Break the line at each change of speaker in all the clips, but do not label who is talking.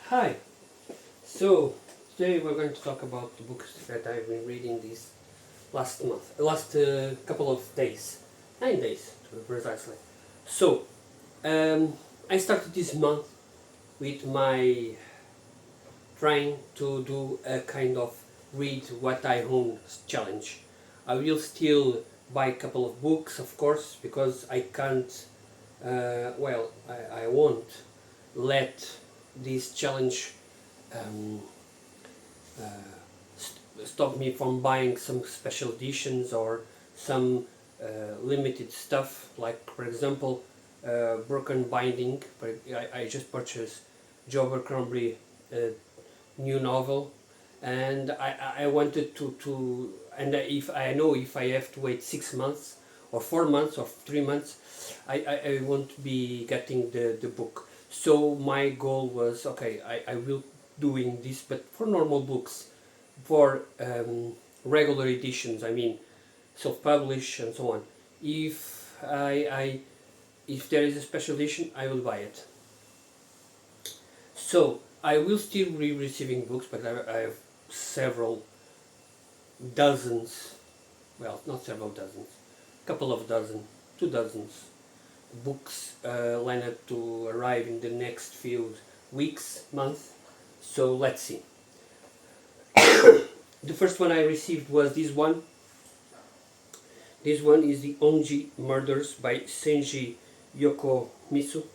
Hi. So today we're going to talk about the books that I've been reading this last couple of days, 9 days precisely. So I started this month with my trying to do a kind of read what I own challenge. I will still buy a couple of books, of course, because I can't. I won't let this challenge um, stop me from buying some special editions or some limited stuff, like for example Broken Binding. I just purchased Joe Abercrombie new novel, and I wanted to and if I know if I have to wait 6 months or 4 months or 3 months, I won't be getting the book. So my goal was, okay, I will doing this, but for normal books, for regular editions, I mean self-publish and so on. If if there is a special edition, I will buy it. So I will still be receiving books, but I have several dozens, well, not several dozens, couple of dozen, 2 dozens books lined up to arrive in the next few weeks, months. So let's see. The first one I received was this one. This one is the Onji Murders by Senji Yokomisu,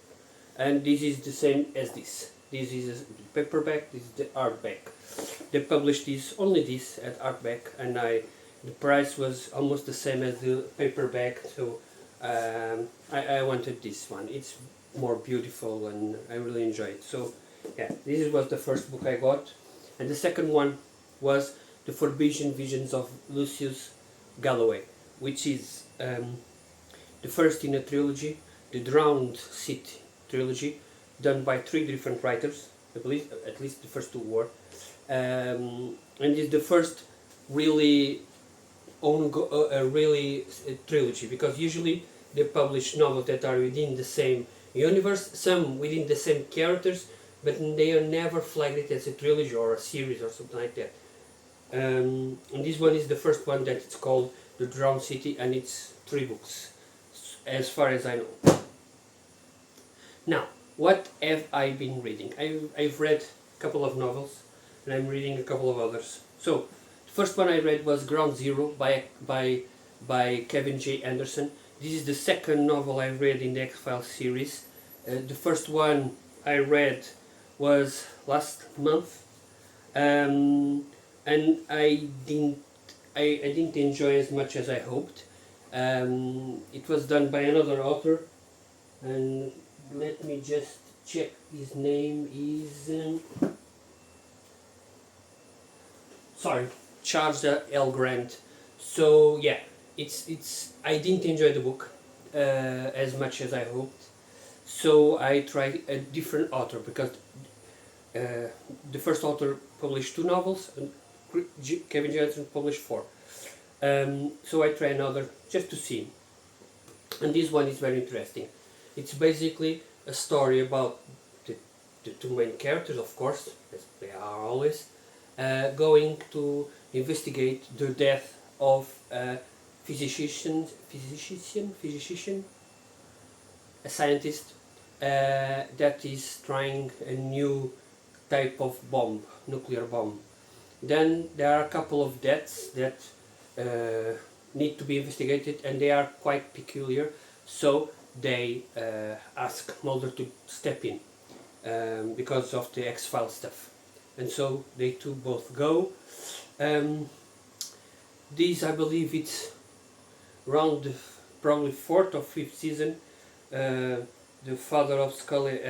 and this is the same as this. This is the paperback, this is the hardback. They published this, only this at hardback, and the price was almost the same as the paperback, so I wanted this one. It's more beautiful and I really enjoy it. So yeah, this was the first book I got, and the second one was The Forbidden Visions of Lucius Galloway, which is the first in a trilogy, the Drowned City trilogy, done by 3 different writers. I believe at least the first 2 were, and it's the first really trilogy, because usually they publish novels that are within the same universe, some within the same characters, but they are never flagged as a trilogy or a series or something like that. And this one is the first one that it's called The Drowned City, and it's 3 books, as far as I know. Now, what have I been reading? I've read a couple of novels, and I'm reading a couple of others. So, the first one I read was Ground Zero by Kevin J. Anderson. This is the second novel I read in the X-Files series. The first one I read was last month, and I didn't enjoy as much as I hoped. It was done by another author, and let me just check. His name is Charles L. Grant. So yeah, it's I didn't enjoy the book as much as I hoped. So I tried a different author, because the first author published 2 novels and Kevin Johnson published 4. So I tried another just to see, and this one is very interesting. It's basically a story about the 2 main characters, of course, as they are always, going to investigate the death of a physician, a scientist that is trying a new type of bomb, nuclear bomb. Then there are a couple of deaths that need to be investigated, and they are quite peculiar. So they ask Mulder to step in because of the X-Files stuff, and so they two both go. This, I believe, it's around probably 4th or 5th season. The father of Scully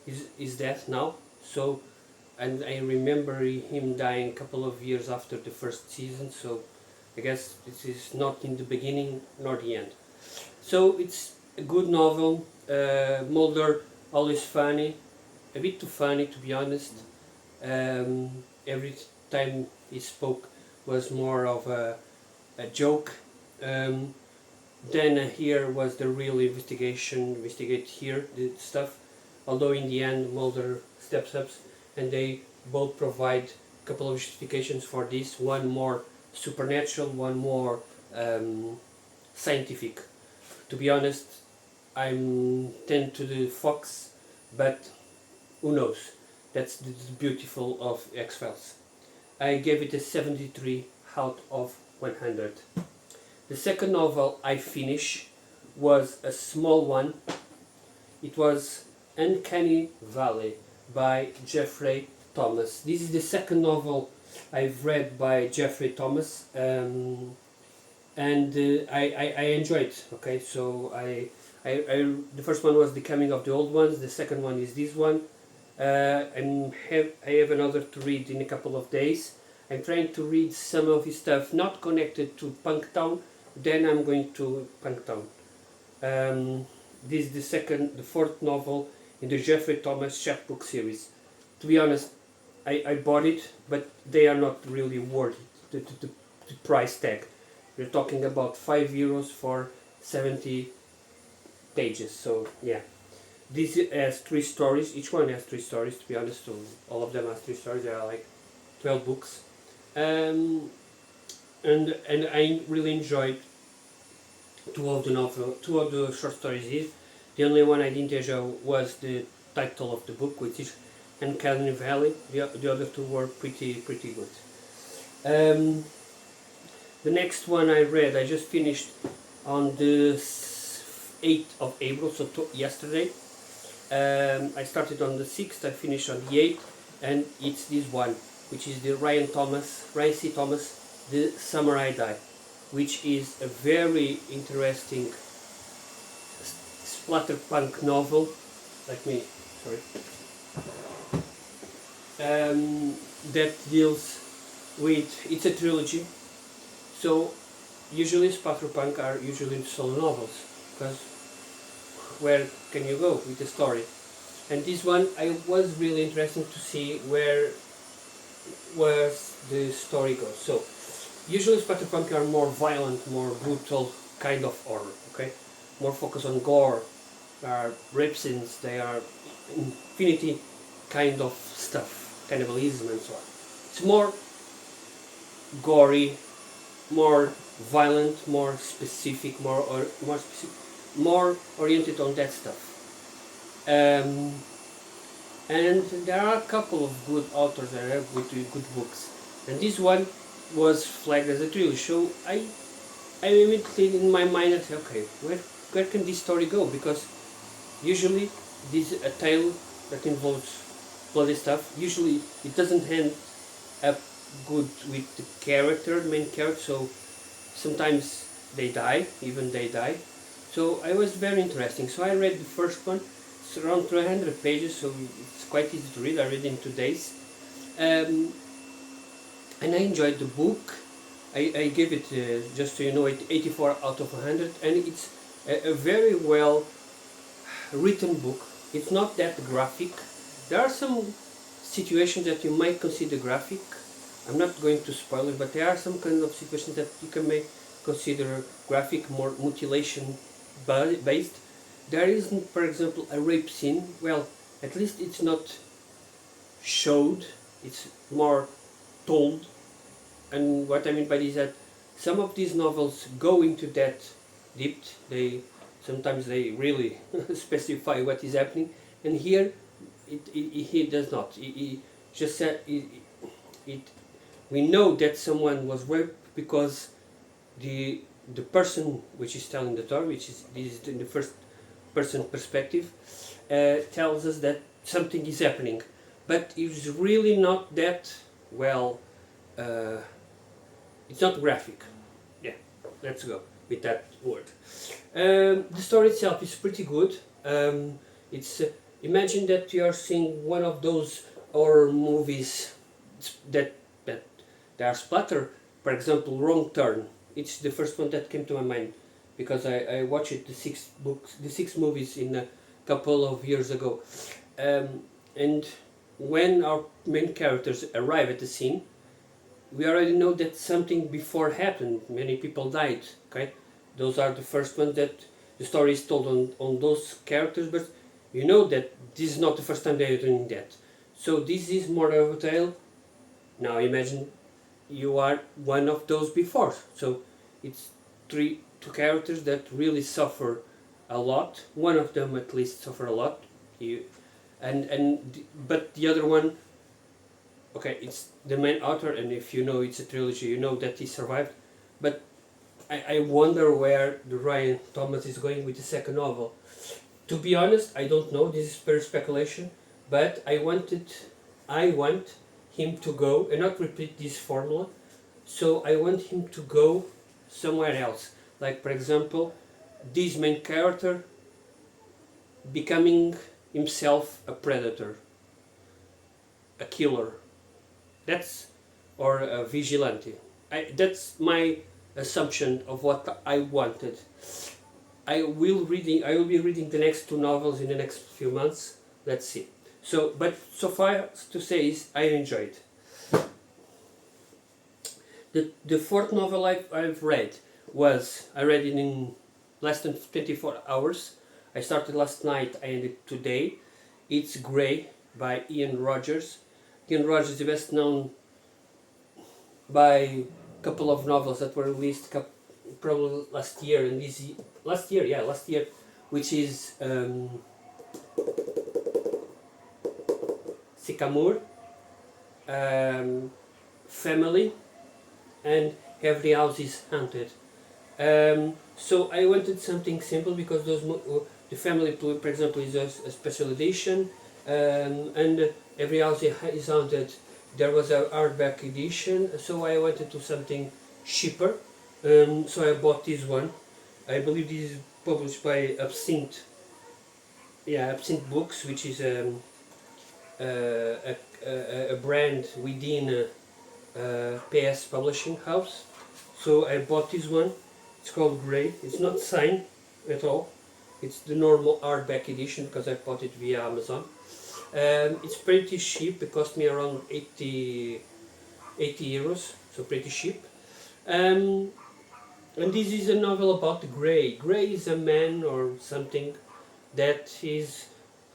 is dead now. So, and I remember him dying a couple of years after the first season. So, I guess this is not in the beginning nor the end. So it's a good novel. Mulder, always funny, a bit too funny to be honest. Every time he spoke was more of a joke. Then here was the real investigate here the stuff. although in the end Mulder steps up and they both provide a couple of justifications for this, one more supernatural, one more scientific. To be honest, I'm tend to the Fox, but who knows? That's the beautiful of X-Files. I gave it a 73 out of 100. The second novel I finished was a small one. It was Uncanny Valley by Jeffrey Thomas. This is the second novel I've read by Jeffrey Thomas, and I enjoyed it. Okay, so the first one was The Coming of the Old Ones. The second one is this one. I have another to read in a couple of days. I'm trying to read some of his stuff not connected to Punktown. Then I'm going to Punktown. This is the fourth novel in the Jeffrey Thomas chapbook series. To be honest, I bought it, but they are not really worth it, the price tag. We're talking about €5 for 70 pages, so yeah. This has 3 stories, each one has 3 stories, to be honest, so all of them have 3 stories, there are like 12 books. And I really enjoyed two of the short stories here. The only one I didn't enjoy was the title of the book, which is Uncanny Valley. The other two were pretty good. The next one I read, I just finished on the 8th of April, so yesterday. I started on the 6th, I finished on the 8th, and it's this one, which is the Ryan C. Thomas, The Samurai Die, which is a very interesting splatterpunk novel. That deals with, it's a trilogy, so usually splatterpunk are usually solo novels, because where can you go with the story? And this one, I was really interested to see where the story goes. So usually splatterpunk are more violent, more brutal kind of horror, okay? More focused on gore, rape scenes, they are infinity kind of stuff, cannibalism and so on. It's more gory, more violent, more specific, more oriented on that stuff. And there are a couple of good authors that have good books, and this one was flagged as a trilogy. So I immediately in my mind I said, okay, where can this story go? Because usually this is a tale that involves bloody stuff. Usually it doesn't end up good with the main character. So sometimes they die. So I was very interesting. So I read the first one. It's around 300 pages, so it's quite easy to read. I read it in 2 days. And I enjoyed the book. I gave it, just so you know, 84 out of 100, and it's a very well written book. It's not that graphic. There are some situations that you might consider graphic. I'm not going to spoil it, but there are some kind of situations that you may consider graphic, more mutilation based. There isn't, for example, a rape scene. Well, at least it's not showed, it's more told. And what I mean by this is that some of these novels go into that depth. Sometimes they really specify what is happening, and here he does not. He just said we know that someone was raped because the person which is telling the story, this is in the first person perspective, tells us that something is happening, but it's really not that well. It's not graphic. Yeah, let's go with that word. The story itself is pretty good. It's imagine that you are seeing one of those horror movies that are splatter. For example, Wrong Turn. It's the first one that came to my mind because I watched the 6 movies in a couple of years ago. And when our main characters arrive at the scene, we already know that something before happened. Many people died. Okay, those are the first ones that the story is told on those characters, but you know that this is not the first time they are doing that. So this is more of a tale. Now imagine you are one of those before. So it's two characters that really suffer a lot. One of them at least suffer a lot. But the other one, okay, it's the main author, and if you know it's a trilogy, you know that he survived. But I wonder where the Ryan Thomas is going with the second novel. To be honest, I don't know. This is pure speculation, but I want him to go and not repeat this formula. So I want him to go somewhere else. Like, for example, this main character becoming himself a predator, a killer. Or a vigilante. That's my assumption of what I wanted. I will be reading the next two novels in the next few months. Let's see. But so far to say is I enjoyed. The fourth novel I've read I read it in less than 24 hours. I started last night, I ended today. It's Grey by Ian Rogers. Ian Rogers is best known by a couple of novels that were released probably last year, which is Sycamore, Family, and Every House is Haunted. So I wanted something simple because the Family, for example, is a special edition, and Every House is Haunted. There was a hardback edition, so I wanted to something cheaper. So I bought this one. I believe this is published by Absinthe Books, which is a brand within PS Publishing House. So I bought this one. It's called Grey. It's not signed at all. It's the normal hardback edition because I bought it via Amazon. It's pretty cheap. It cost me around 80 euros, so pretty cheap. And this is a novel about Grey. Grey is a man or something that is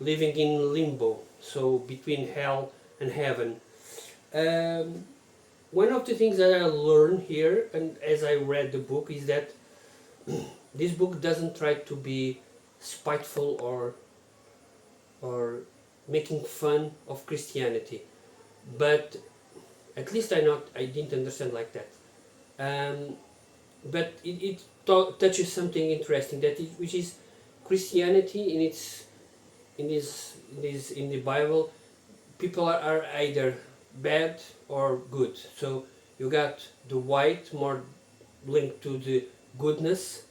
living in limbo, so between hell and heaven. One of the things that I learned here, and as I read the book, is that this book doesn't try to be spiteful or making fun of Christianity, but at least I didn't understand like that. But it touches something interesting which is Christianity in the Bible. People are either bad or good. So you got the white more linked to the goodness,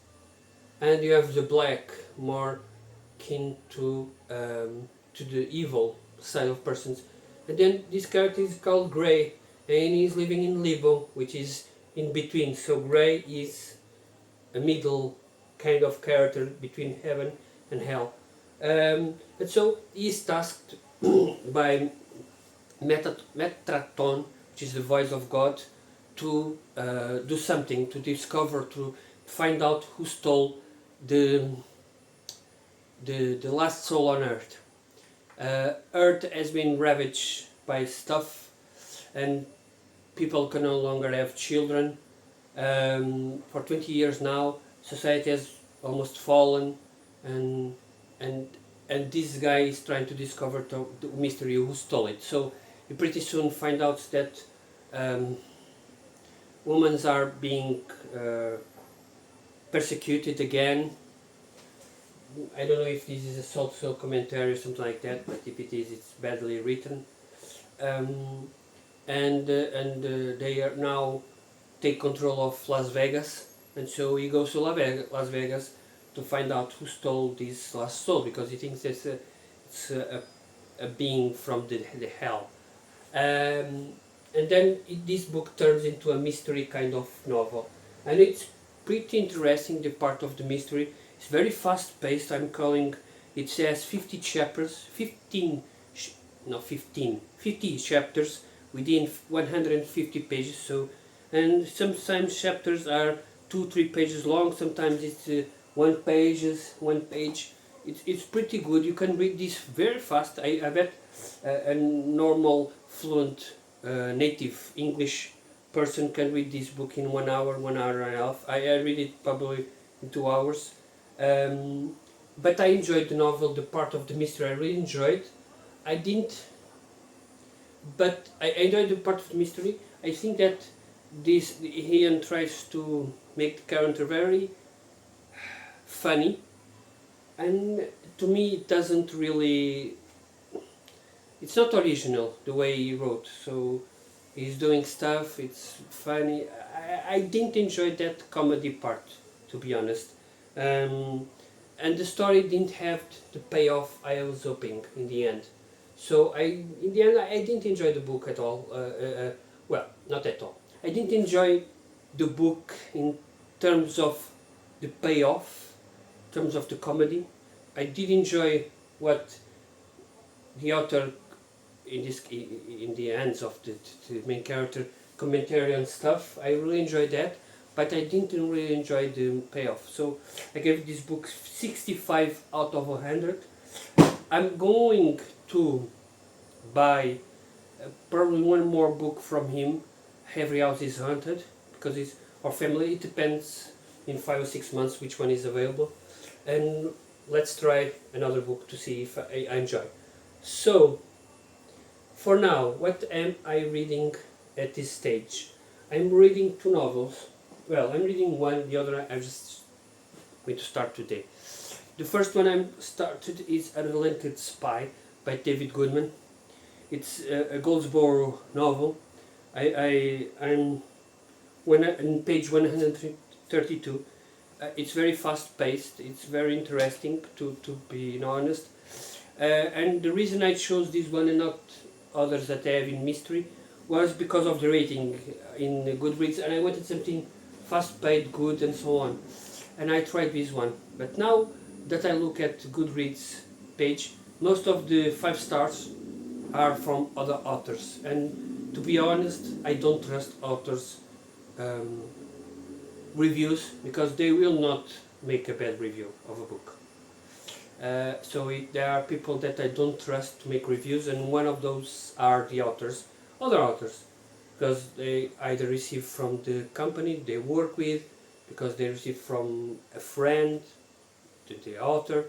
and you have the black more kin to the evil side of persons. And then this character is called Grey, and he's living in limbo, which is in between. So Grey is a middle kind of character between heaven and hell. And so he is tasked by Metatron, which is the voice of God, to do something, to discover, to find out who stole the last soul on Earth. Earth has been ravaged by stuff, and people can no longer have children. For 20 years now, society has almost fallen, and this guy is trying to discover the mystery who stole it. So you pretty soon find out that women are being persecuted again. I don't know if this is a social commentary or something like that, but if it is, it's badly written. And they are now take control of Las Vegas, and so he goes to Las Vegas to find out who stole this last soul, because he thinks it's a being from the hell. And then this book turns into a mystery kind of novel, and it's pretty interesting. The part of the mystery is very fast paced. It says 50 chapters, 50 chapters within 150 pages. So, and sometimes chapters are 2-3 pages long. Sometimes it's one page. it's pretty good. You can read this very fast. I bet a normal, fluent, native English person can read this book in 1 hour, 1 hour and a half. I read it probably in 2 hours. But I enjoyed the novel, the part of the mystery I really enjoyed. I didn't, but I enjoyed the part of the mystery. I think that this Ian tries to make the character very funny, and to me it doesn't really, it's not original the way he wrote. So he's doing stuff, it's funny. I didn't enjoy that comedy part, to be honest. And the story didn't have the payoff I was hoping in the end. So in the end, I didn't enjoy the book at all. Well, not at all. I didn't enjoy the book in terms of the payoff, in terms of the comedy. I did enjoy what the author, in the hands of the main character, commentary and stuff. I really enjoyed that, but I didn't really enjoy the payoff. So I gave this book 65 out of 100. I'm going to buy probably one more book from him, Every House is Haunted, because it's our family. It depends in 5 or 6 months which one is available, and let's try another book to see if I enjoy. So for now, what am I reading at this stage? I'm reading 2 novels. Well, I'm reading one, the other I'm just going to start today. The first one I'm started is Unrelenting Spy by David Goodman. It's a Goldsboro novel. I'm on page 132. It's very fast paced. It's very interesting, to be honest. And the reason I chose this one and not others that I have in mystery was because of the rating in Goodreads, and I wanted something fast paced, good, and so on. And I tried this one. But now that I look at Goodreads page, most of the 5 stars are from other authors, and to be honest, I don't trust authors' reviews, because they will not make a bad review of a book. So there are people that I don't trust to make reviews, and one of those are the authors, other authors, because they either receive from the company they work with, because they receive from a friend, the author,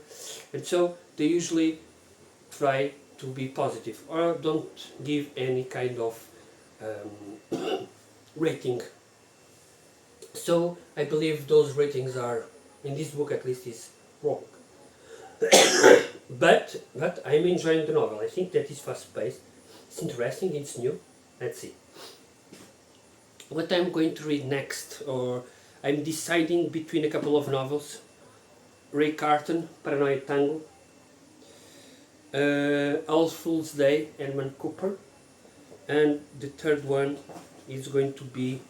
and so they usually try to be positive or don't give any kind of rating. So I believe those ratings are, in this book at least, is wrong. but I'm enjoying the novel. I think that is fast paced, it's interesting, it's new. Let's see what I'm going to read next, or I'm deciding between a couple of novels. Ray Carton, Paranoid Tango, All Fool's Day, Edmund Cooper, and the third one is going to be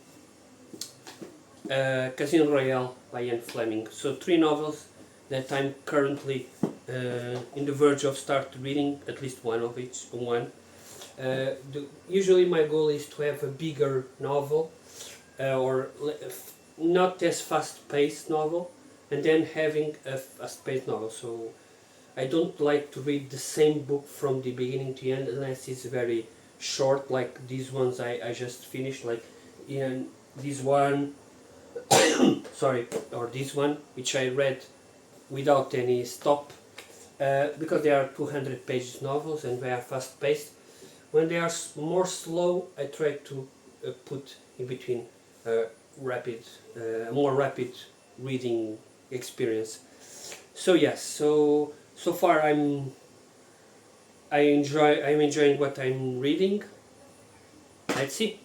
Casino Royale by Ian Fleming. So 3 novels that I'm currently in the verge of start reading, at least one of each one. Usually my goal is to have a bigger novel, or not as fast-paced novel, and then having a fast-paced novel. So I don't like to read the same book from the beginning to end unless it's very short, like these ones I just finished, like in this one, sorry, or this one, which I read without any stop, because they are 200 pages novels and they are fast-paced. When they are more slow, I try to put in between more rapid reading experience. So yes, so far I'm enjoying what I'm reading. Let's see.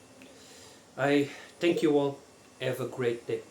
I thank you all. Have a great day.